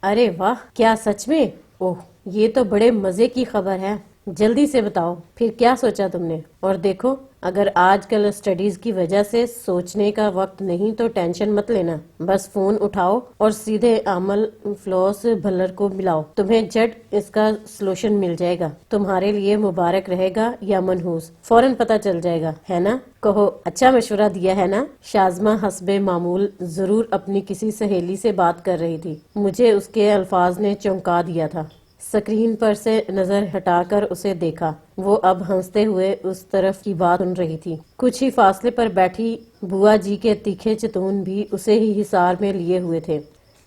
ارے واہ، کیا سچ میں؟ اوہ، یہ تو بڑے مزے کی خبر ہے۔ جلدی سے بتاؤ، پھر کیا سوچا تم نے؟ اور دیکھو، اگر آج کل اسٹڈیز کی وجہ سے سوچنے کا وقت نہیں تو ٹینشن مت لینا، بس فون اٹھاؤ اور سیدھے عامل فلوس بھلر کو ملاؤ، تمہیں جٹ اس کا سلوشن مل جائے گا۔ تمہارے لیے مبارک رہے گا یا منحوس، فوراً پتہ چل جائے گا، ہے نا؟ کہو اچھا مشورہ دیا ہے نا؟ شازمہ حسب معمول ضرور اپنی کسی سہیلی سے بات کر رہی تھی، مجھے اس کے الفاظ نے چونکا دیا تھا۔ سکرین پر سے نظر ہٹا کر اسے دیکھا، وہ اب ہنستے ہوئے اس طرف کی بات سن رہی تھی۔ کچھ ہی فاصلے پر بیٹھی بوا جی کے تیکھے چتون بھی اسے ہی حصار میں لیے ہوئے تھے۔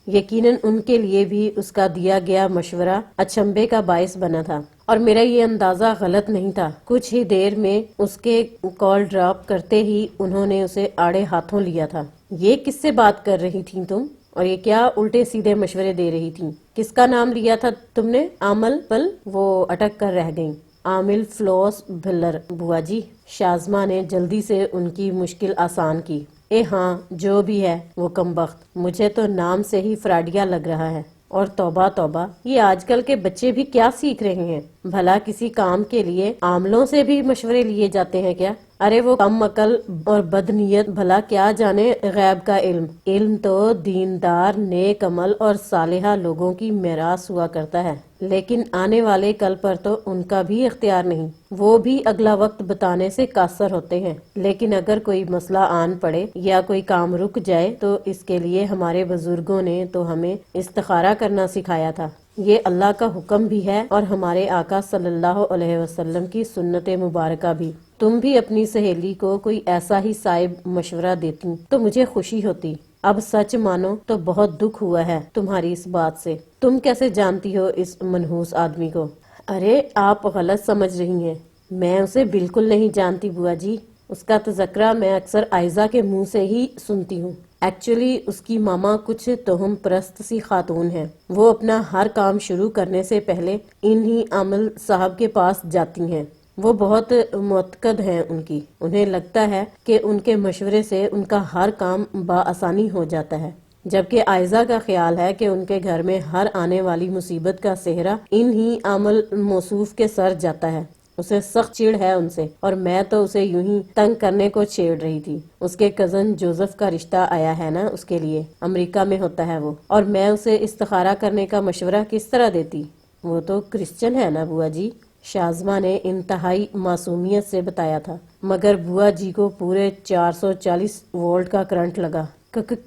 یقیناً ان کے لیے بھی اس کا دیا گیا مشورہ اچنبھے کا باعث بنا تھا، اور میرا یہ اندازہ غلط نہیں تھا۔ کچھ ہی دیر میں اس کے کال ڈراپ کرتے ہی انہوں نے اسے آڑے ہاتھوں لیا تھا۔ یہ کس سے بات کر رہی تھیں تم؟ اور یہ کیا الٹے سیدھے مشورے دے رہی تھیں؟ کس کا نام لیا تھا تم نے؟ عامل پل؟ وہ اٹک کر رہ گئیں۔ عامل فلوس بھلر بوا جی، شازمہ نے جلدی سے ان کی مشکل آسان کی۔ اے ہاں، جو بھی ہے وہ کمبخت، مجھے تو نام سے ہی فراڈیا لگ رہا ہے۔ اور توبہ توبہ، یہ آج کل کے بچے بھی کیا سیکھ رہے ہیں؟ بھلا کسی کام کے لیے عاملوں سے بھی مشورے لیے جاتے ہیں کیا؟ ارے وہ کم عقل اور بد نیت بھلا کیا جانے غیب کا علم؟ علم تو دیندار، نیک عمل اور صالحہ لوگوں کی میراث ہوا کرتا ہے، لیکن آنے والے کل پر تو ان کا بھی اختیار نہیں، وہ بھی اگلا وقت بتانے سے قاصر ہوتے ہیں۔ لیکن اگر کوئی مسئلہ آن پڑے یا کوئی کام رک جائے تو اس کے لیے ہمارے بزرگوں نے تو ہمیں استخارہ کرنا سکھایا تھا۔ یہ اللہ کا حکم بھی ہے اور ہمارے آقا صلی اللہ علیہ وسلم کی سنت مبارکہ بھی۔ تم بھی اپنی سہیلی کو کوئی ایسا ہی صائب مشورہ دیتی تو مجھے خوشی ہوتی۔ اب سچ مانو تو بہت دکھ ہوا ہے تمہاری اس بات سے۔ تم کیسے جانتی ہو اس منحوس آدمی کو؟ ارے آپ غلط سمجھ رہی ہیں، میں اسے بالکل نہیں جانتی بوا جی۔ اس کا تذکرہ میں اکثر آئزہ کے منہ سے ہی سنتی ہوں۔ ایکچولی اس کی ماما کچھ توہم پرست سی خاتون ہے، وہ اپنا ہر کام شروع کرنے سے پہلے انہی عامل صاحب کے پاس جاتی ہیں۔ وہ بہت معتقد ہیں ان کی، انہیں لگتا ہے کہ ان کے مشورے سے ان کا ہر کام بآسانی ہو جاتا ہے، جبکہ آئزہ کا خیال ہے کہ ان کے گھر میں ہر آنے والی مصیبت کا سہرا انہی عامل موصوف کے سر جاتا ہے۔ اسے سخت چڑ ہے ان سے، اور میں تو اسے یوں ہی تنگ کرنے کو چھیڑ رہی تھی۔ اس کے کزن جوزف کا رشتہ آیا ہے نا اس کے لیے، امریکہ میں ہوتا ہے وہ، اور میں اسے استخارہ کرنے کا مشورہ کس طرح دیتی؟ وہ تو کرسچن ہے نا بوا جی، شازمہ نے انتہائی معصومیت سے بتایا تھا، مگر بوا جی کو پورے 440 وولٹ کا کرنٹ لگا۔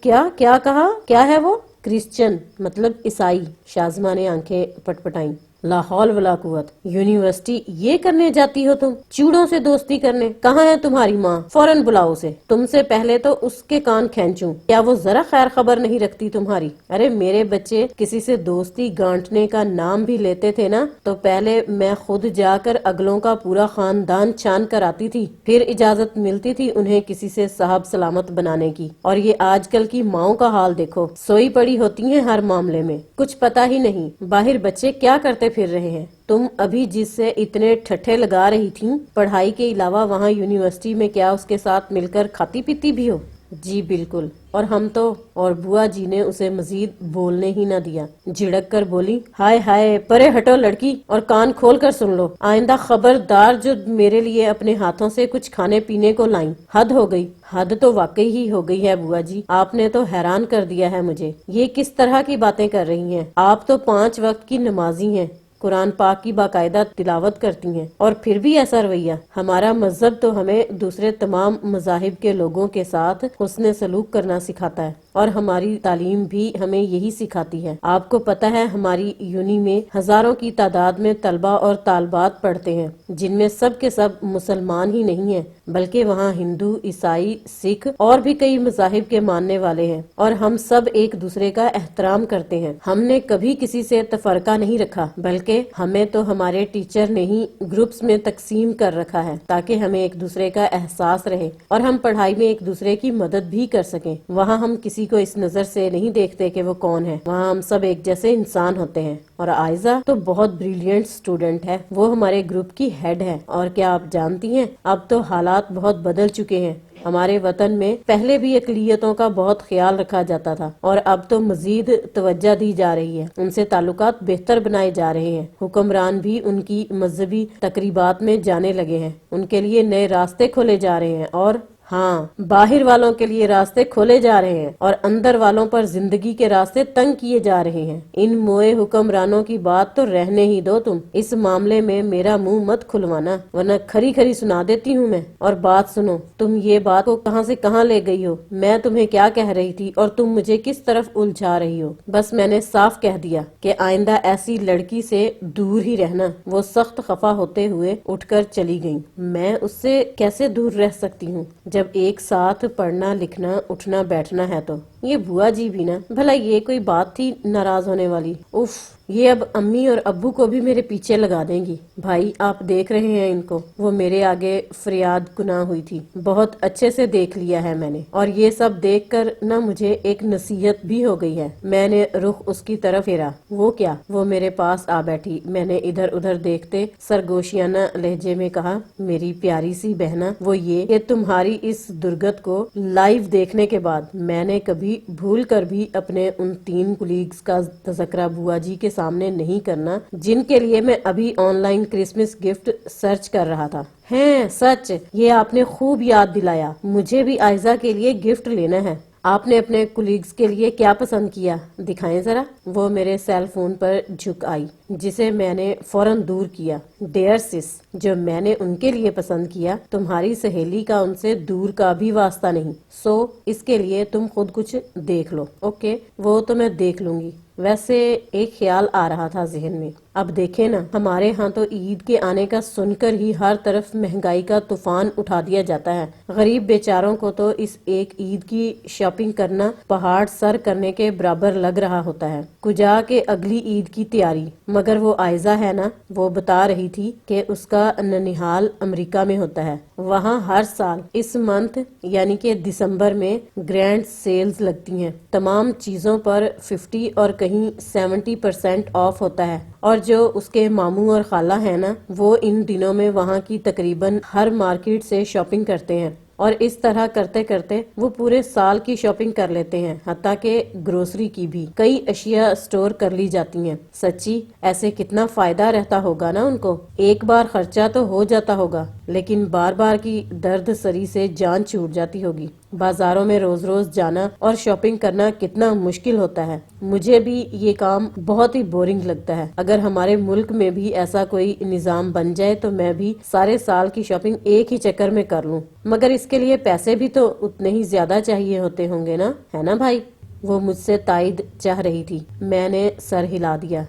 کیا کہا؟ کیا ہے وہ؟ کرسچن مطلب عیسائی، شازمہ نے آنکھیں پٹپٹائیں۔ لا حول ولا قوت، یونیورسٹی یہ کرنے جاتی ہو تم؟ چوڑوں سے دوستی کرنے؟ کہاں ہے تمہاری ماں؟ فوراً بلاؤ اسے، تم سے پہلے تو اس کے کان کھینچوں۔ کیا وہ ذرا خیر خبر نہیں رکھتی تمہاری؟ ارے میرے بچے کسی سے دوستی گانٹنے کا نام بھی لیتے تھے نا تو پہلے میں خود جا کر اگلوں کا پورا خاندان چھان کر آتی تھی، پھر اجازت ملتی تھی انہیں کسی سے صاحب سلامت بنانے کی۔ اور یہ آج کل کی ماؤں کا حال دیکھو، سوئی پڑی ہوتی ہیں ہر معاملے میں، کچھ پتہ ہی نہیں باہر بچے کیا کرتے پھر رہے ہیں۔ تم ابھی جس سے اتنے ٹھٹھے لگا رہی تھیں، پڑھائی کے علاوہ وہاں یونیورسٹی میں کیا اس کے ساتھ مل کر کھاتی پیتی بھی ہو؟ جی بالکل، اور ہم تو… اور بوا جی نے اسے مزید بولنے ہی نہ دیا، جھڑک کر بولی، ہائے ہائے، پرے ہٹو لڑکی اور کان کھول کر سن لو، آئندہ خبردار جو میرے لیے اپنے ہاتھوں سے کچھ کھانے پینے کو لائیں۔ حد ہو گئی، حد تو واقعی ہی ہو گئی ہے بوا جی، آپ نے تو حیران کر دیا ہے مجھے۔ یہ کس طرح کی باتیں کر رہی ہیں؟ آپ تو 5 وقت کی نمازی ہیں، قرآن پاک کی باقاعدہ تلاوت کرتی ہیں، اور پھر بھی ایسا رویہ؟ ہمارا مذہب تو ہمیں دوسرے تمام مذاہب کے لوگوں کے ساتھ حسن سلوک کرنا سکھاتا ہے، اور ہماری تعلیم بھی ہمیں یہی سکھاتی ہے۔ آپ کو پتہ ہے ہماری یونی میں ہزاروں کی تعداد میں طلبہ اور طالبات پڑھتے ہیں، جن میں سب کے سب مسلمان ہی نہیں ہیں، بلکہ وہاں ہندو، عیسائی، سکھ اور بھی کئی مذاہب کے ماننے والے ہیں، اور ہم سب ایک دوسرے کا احترام کرتے ہیں۔ ہم نے کبھی کسی سے تفرقہ نہیں رکھا، بلکہ ہمیں تو ہمارے ٹیچر نے ہی گروپس میں تقسیم کر رکھا ہے تاکہ ہمیں ایک دوسرے کا احساس رہے اور ہم پڑھائی میں ایک دوسرے کی مدد بھی کر سکیں۔ وہاں ہم کسی کو اس نظر سے نہیں دیکھتے کہ وہ کون ہے، وہاں ہم سب ایک جیسے انسان ہوتے ہیں۔ اور آئزہ تو بہت بریلینٹ اسٹوڈنٹ ہے، وہ ہمارے گروپ کی ہیڈ ہے، اور کیا آپ جانتی ہیں اب تو حالات بہت بدل چکے ہیں، ہمارے وطن میں پہلے بھی اقلیتوں کا بہت خیال رکھا جاتا تھا اور اب تو مزید توجہ دی جا رہی ہے، ان سے تعلقات بہتر بنائے جا رہے ہیں، حکمران بھی ان کی مذہبی تقریبات میں جانے لگے ہیں، ان کے لیے نئے راستے کھولے جا رہے ہیں، اور ہاں، باہر والوں کے لیے راستے کھولے جا رہے ہیں اور اندر والوں پر زندگی کے راستے تنگ کیے جا رہے ہیں۔ ان موئے حکمرانوں کی بات تو رہنے ہی دو، تم اس معاملے میں میرا منہ مت کھلوانا، ورنہ کھری کھری سنا دیتی ہوں میں۔ اور بات سنو، تم یہ بات کو کہاں سے کہاں لے گئی ہو؟ میں تمہیں کیا کہہ رہی تھی اور تم مجھے کس طرف الجھا رہی ہو؟ بس میں نے صاف کہہ دیا کہ آئندہ ایسی لڑکی سے دور ہی رہنا۔ وہ سخت خفا ہوتے ہوئے اٹھ کر چلی گئیں۔ میں اس سے کیسے دور رہ سکتی ہوں جب ایک ساتھ پڑھنا لکھنا اٹھنا بیٹھنا ہے؟ تو یہ بوا جی بھی نا، بھلا یہ کوئی بات تھی ناراض ہونے والی؟ اف، یہ اب امی اور ابو کو بھی میرے پیچھے لگا دیں گی۔ بھائی آپ دیکھ رہے ہیں ان کو، وہ میرے آگے فریاد گناہ ہوئی تھی، بہت اچھے سے دیکھ لیا ہے میں نے، اور یہ سب دیکھ کر نہ مجھے ایک نصیحت بھی ہو گئی ہے۔ میں نے رخ اس کی طرف پھیرا۔ وہ کیا؟ وہ میرے پاس آ بیٹھی۔ میں نے ادھر ادھر دیکھتے سرگوشیانہ لہجے میں کہا، میری پیاری سی بہنا، وہ یہ کہ تمہاری اس درگت کو لائیو دیکھنے کے بعد میں نے کبھی بھول کر بھی اپنے ان 3 کولیگز کا تذکرہ بوا جی کے سامنے نہیں کرنا جن کے لیے میں ابھی on line Christmas gift search کر رہا تھا۔ ہیں سچ، یہ آپ نے خوب یاد دلایا، مجھے بھی آئزہ کے لیے گفٹ لینا ہے۔ آپ نے اپنے کولیگز کے لیے کیا پسند کیا؟ دکھائیں ذرا۔ وہ میرے سیل فون پر جھک آئی، جسے میں نے فوراً دور کیا۔ ڈیئر سس، جو میں نے ان کے لیے پسند کیا، تمہاری سہیلی کا ان سے دور کا بھی واسطہ نہیں، سو اس کے لیے تم خود کچھ دیکھ لو۔ اوکے، وہ تو میں دیکھ لوں گی۔ ویسے ایک خیال آ رہا تھا ذہن میں، اب دیکھیں نا، ہمارے ہاں تو عید کے آنے کا سن کر ہی ہر طرف مہنگائی کا طوفان اٹھا دیا جاتا ہے۔ غریب بیچاروں کو تو اس ایک عید کی شاپنگ کرنا پہاڑ سر کرنے کے برابر لگ رہا ہوتا ہے، کجا کہ اگلی عید کی تیاری۔ مگر وہ آئزہ ہے نا، وہ بتا رہی تھی کہ اس کا ننیحال امریکہ میں ہوتا ہے، وہاں ہر سال اس منتھ یعنی کہ دسمبر میں گرینڈ سیلز لگتی ہیں، تمام چیزوں پر 50 اور کہیں 70% آف ہوتا ہے، اور جو اس کے ماموں اور خالہ ہیں نا، وہ ان دنوں میں وہاں کی تقریباً ہر مارکیٹ سے شاپنگ کرتے ہیں، اور اس طرح کرتے کرتے وہ پورے سال کی شاپنگ کر لیتے ہیں، حتیٰ کہ گروسری کی بھی کئی اشیاء سٹور کر لی جاتی ہیں۔ سچی ایسے کتنا فائدہ رہتا ہوگا نا ان کو، ایک بار خرچہ تو ہو جاتا ہوگا، لیکن بار بار کی درد سری سے جان چھوٹ جاتی ہوگی۔ بازاروں میں روز روز جانا اور شاپنگ کرنا کتنا مشکل ہوتا ہے، مجھے بھی یہ کام بہت ہی بورنگ لگتا ہے۔ اگر ہمارے ملک میں بھی ایسا کوئی نظام بن جائے تو میں بھی سارے سال کی شاپنگ ایک ہی چکر میں کر لوں، مگر اس کے لیے پیسے بھی تو اتنے ہی زیادہ چاہیے ہوتے ہوں گے نا، ہے نا بھائی؟ وہ مجھ سے تائید چاہ رہی تھی، میں نے سر ہلا دیا۔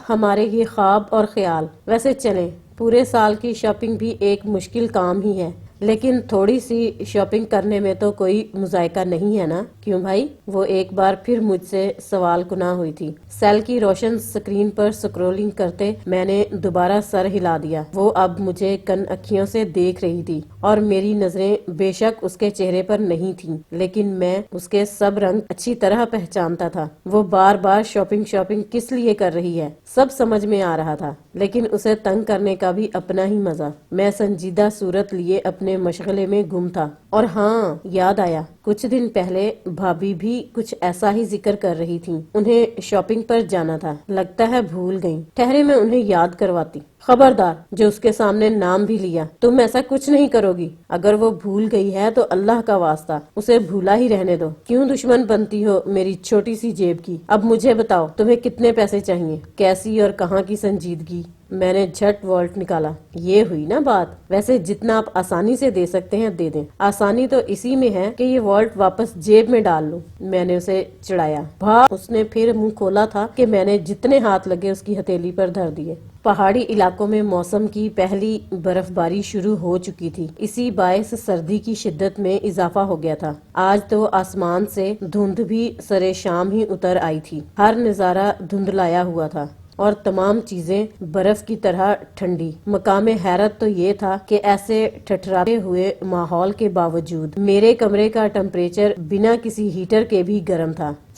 ہمارے یہ خواب اور خیال، ویسے چلیں، پورے سال کی شاپنگ بھی ایک مشکل کام ہی ہے، لیکن تھوڑی سی شاپنگ کرنے میں تو کوئی مذائقہ نہیں ہے نا، کیوں بھائی؟ وہ ایک بار پھر مجھ سے سوال گنا ہوئی تھی۔ سیل کی روشن سکرین پر سکرولنگ کرتے میں نے دوبارہ سر ہلا دیا۔ وہ اب مجھے کن اکھیوں سے دیکھ رہی تھی، اور میری نظریں بے شک اس کے چہرے پر نہیں تھیں، لیکن میں اس کے سب رنگ اچھی طرح پہچانتا تھا۔ وہ بار بار شاپنگ کس لیے کر رہی ہے، سب سمجھ میں آ رہا تھا، لیکن اسے تنگ کرنے کا بھی اپنا ہی مزہ۔ میں سنجیدہ صورت لیے اپنے مشغلے میں گم تھا، اور ہاں، یاد آیا، کچھ دن پہلے بھابھی بھی کچھ ایسا ہی ذکر کر رہی تھیں، انہیں شاپنگ پر جانا تھا، لگتا ہے بھول گئیں۔ ٹھہرے میں انہیں یاد کرواتی۔ خبردار، جو اس کے سامنے نام بھی لیا، تم ایسا کچھ نہیں کرو گی۔ اگر وہ بھول گئی ہے تو اللہ کا واسطہ اسے بھولا ہی رہنے دو، کیوں دشمن بنتی ہو میری چھوٹی سی جیب کی؟ اب مجھے بتاؤ، تمہیں کتنے پیسے چاہیے، کیسی اور کہاں کی سنجیدگی؟ میں نے جھٹ والٹ نکالا۔ یہ ہوئی نا بات، ویسے جتنا آپ آسانی سے دے سکتے ہیں دے دیں، آسانی تو اسی میں ہے کہ یہ والٹ واپس جیب میں ڈال لوں، میں نے اسے چڑھایا۔ اس نے پھر منہ کھولا تھا کہ میں نے جتنے ہاتھ لگے اس کی ہتھیلی پر دھر دیے۔ پہاڑی علاقوں میں موسم کی پہلی برف باری شروع ہو چکی تھی، اسی باعث سردی کی شدت میں اضافہ ہو گیا تھا۔ آج تو آسمان سے دھند بھی سرے شام ہی اتر آئی تھی، ہر نظارہ دھندلایا ہوا تھا، اور تمام چیزیں برف کی طرح ٹھنڈی۔ مقام حیرت تو یہ تھا کہ ایسے ٹھٹھراتے ہوئے ماحول کے باوجود میرے کمرے کا ٹمپریچر بنا کسی ہیٹر کے بھی گرم تھا۔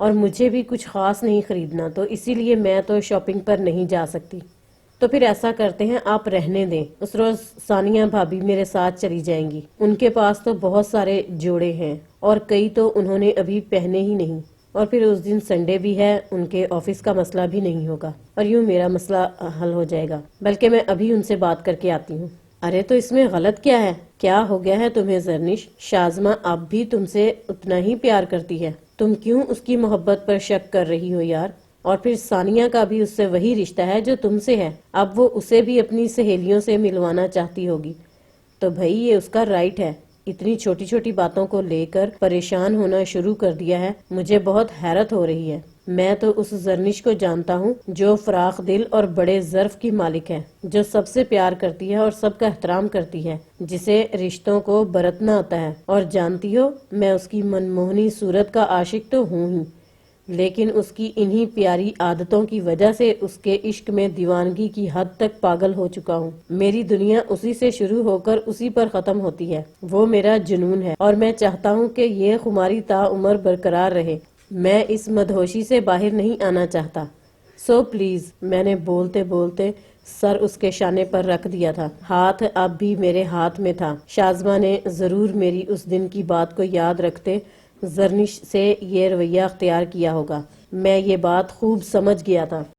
اور مجھے بھی کچھ خاص نہیں خریدنا، تو اسی لیے میں تو شاپنگ پر نہیں جا سکتی۔ تو پھر ایسا کرتے ہیں، آپ رہنے دیں، اس روز ثانیہ بھابی میرے ساتھ چلی جائیں گی، ان کے پاس تو بہت سارے جوڑے ہیں اور کئی تو انہوں نے ابھی پہنے ہی نہیں، اور پھر اس دن سنڈے بھی ہے، ان کے آفس کا مسئلہ بھی نہیں ہوگا اور یوں میرا مسئلہ حل ہو جائے گا، بلکہ میں ابھی ان سے بات کر کے آتی ہوں۔ ارے تو اس میں غلط کیا ہے؟ کیا ہو گیا ہے تمہیں زرنش؟ شازمہ اب بھی تم سے اتنا ہی پیار کرتی ہے، تم کیوں اس کی محبت پر شک کر رہی ہو یار؟ اور پھر ثانیہ کا بھی اس سے وہی رشتہ ہے جو تم سے ہے، اب وہ اسے بھی اپنی سہیلیوں سے ملوانا چاہتی ہوگی، تو بھائی یہ اس کا رائٹ ہے۔ اتنی چھوٹی چھوٹی باتوں کو لے کر پریشان ہونا شروع کر دیا ہے، مجھے بہت حیرت ہو رہی ہے۔ میں تو اس زرنش کو جانتا ہوں جو فراخ دل اور بڑے ظرف کی مالک ہے، جو سب سے پیار کرتی ہے اور سب کا احترام کرتی ہے، جسے رشتوں کو برتنا آتا ہے، اور جانتی ہو میں اس کی منموہنی صورت کا عاشق تو ہوں ہی، لیکن اس کی انہی پیاری عادتوں کی وجہ سے اس کے عشق میں دیوانگی کی حد تک پاگل ہو چکا ہوں۔ میری دنیا اسی سے شروع ہو کر اسی پر ختم ہوتی ہے، وہ میرا جنون ہے اور میں چاہتا ہوں کہ یہ خماری تا عمر برقرار رہے، میں اس مدہوشی سے باہر نہیں آنا چاہتا، سو پلیز۔ میں نے بولتے بولتے سر اس کے شانے پر رکھ دیا تھا، ہاتھ اب بھی میرے ہاتھ میں تھا۔ شازمہ نے ضرور میری اس دن کی بات کو یاد رکھتے زرنش سے یہ رویہ اختیار کیا ہوگا، میں یہ بات خوب سمجھ گیا تھا۔